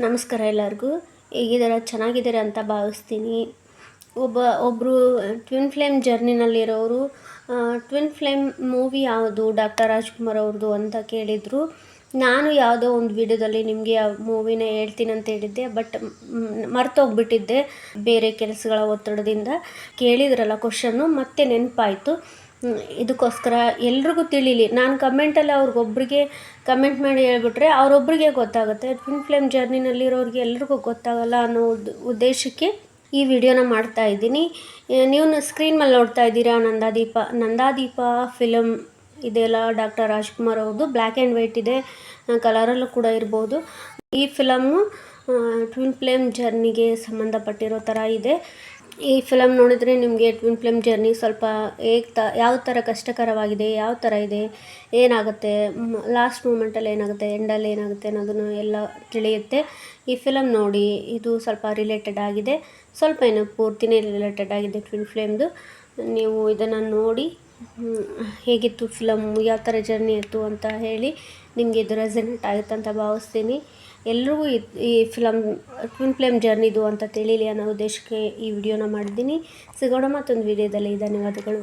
ನಮಸ್ಕಾರ ಎಲ್ಲರಿಗೂ. ಹೇಗಿದ್ದಾರೆ? ಚೆನ್ನಾಗಿದ್ದಾರೆ ಅಂತ ಭಾವಿಸ್ತೀನಿ. ಒಬ್ಬರು ಟ್ವಿನ್ ಫ್ಲೇಮ್ ಜರ್ನಿನಲ್ಲಿರೋರು ಟ್ವಿನ್ ಫ್ಲೇಮ್ ಮೂವಿ ಯಾವುದು ಡಾಕ್ಟರ್ ರಾಜ್ಕುಮಾರ್ ಅವ್ರದ್ದು ಅಂತ ಕೇಳಿದರು. ನಾನು ಯಾವುದೋ ಒಂದು ವಿಡಿಯೋದಲ್ಲಿ ನಿಮಗೆ ಆ ಮೂವಿನ ಹೇಳ್ತೀನಿ ಅಂತ ಹೇಳಿದ್ದೆ, ಬಟ್ ಮರ್ತೋಗ್ಬಿಟ್ಟಿದ್ದೆ ಬೇರೆ ಕೆಲಸಗಳ ಒತ್ತಡದಿಂದ. ಕೇಳಿದ್ರಲ್ಲ ಕ್ವಶನ್ನು, ಮತ್ತೆ ನೆನಪಾಯಿತು. ಇದಕ್ಕೋಸ್ಕರ ಎಲ್ರಿಗೂ ತಿಳಿಲಿ. ನಾನು ಕಮೆಂಟಲ್ಲಿ ಅವ್ರಿಗೊಬ್ರಿಗೆ ಕಮೆಂಟ್ ಮಾಡಿ ಹೇಳ್ಬಿಟ್ರೆ ಅವರೊಬ್ಬರಿಗೆ ಗೊತ್ತಾಗುತ್ತೆ. ಟ್ವಿನ್ ಫ್ಲೇಮ್ ಜರ್ನಿನಲ್ಲಿರೋರಿಗೆ ಎಲ್ರಿಗೂ ಗೊತ್ತಾಗಲ್ಲ ಅನ್ನೋ ಉದ್ದೇಶಕ್ಕೆ ಈ ವಿಡಿಯೋನ ಮಾಡ್ತಾ ಇದ್ದೀನಿ. ನೀವು ಸ್ಕ್ರೀನ್ ಮೇಲೆ ನೋಡ್ತಾ ಇದ್ದೀರಾ ನಂದಾದೀಪ ಫಿಲಮ್ ಇದೆಲ್ಲ ಡಾಕ್ಟರ್ ರಾಜ್ಕುಮಾರ್ ಅವ್ರದ್ದು. ಬ್ಲ್ಯಾಕ್ ಆ್ಯಂಡ್ ವೈಟ್ ಇದೆ, ಕಲರಲ್ಲೂ ಕೂಡ ಇರ್ಬೋದು. ಈ ಫಿಲಮ್ಮು ಟ್ವಿನ್ ಫ್ಲೇಮ್ ಜರ್ನಿಗೆ ಸಂಬಂಧಪಟ್ಟಿರೋ ಥರ ಇದೆ. ಈ ಫಿಲಮ್ ನೋಡಿದರೆ ನಿಮಗೆ ಟ್ವಿನ್ ಫ್ಲೇಮ್ ಜರ್ನಿ ಸ್ವಲ್ಪ ಯಾವ ಥರ ಕಷ್ಟಕರವಾಗಿದೆ, ಯಾವ ಥರ ಇದೆ, ಏನಾಗುತ್ತೆ, ಲಾಸ್ಟ್ ಮೂಮೆಂಟಲ್ಲಿ ಏನಾಗುತ್ತೆ, ಎಂಡಲ್ಲಿ ಏನಾಗುತ್ತೆ ಅನ್ನೋದನ್ನು ಎಲ್ಲ ತಿಳಿಯುತ್ತೆ. ಈ ಫಿಲಮ್ ನೋಡಿ, ಇದು ಸ್ವಲ್ಪ ರಿಲೇಟೆಡ್ ಆಗಿದೆ, ಸ್ವಲ್ಪ ಏನು ಪೂರ್ತಿನೇ ರಿಲೇಟೆಡ್ ಆಗಿದೆ ಟ್ವಿನ್ ಫ್ಲೇಮ್ದು. ನೀವು ಇದನ್ನು ನೋಡಿ ಹೇಗಿತ್ತು ಫಿಲಮ್, ಯಾವ ಥರ ಜರ್ನಿ ಇತ್ತು ಅಂತ ಹೇಳಿ ನಿಮಗೆ ಇದು ರೆಸನೇಟ್ ಆಗುತ್ತೆ ಅಂತ ಭಾವಿಸ್ತೀನಿ. ಎಲ್ರಿಗೂ ಈ ಫಿಲಮ್ ಟ್ವಿನ್ ಫ್ಲೇಮ್ ಜರ್ನಿದು ಅಂತ ತಿಳಿಲಿ ಅನ್ನೋ ಉದ್ದೇಶಕ್ಕೆ ಈ ವಿಡಿಯೋನ ಮಾಡಿದ್ದೀನಿ. ಸಿಗೋಣ ಮತ್ತೊಂದು ವಿಡಿಯೋದಲ್ಲಿ. ಧನ್ಯವಾದಗಳು.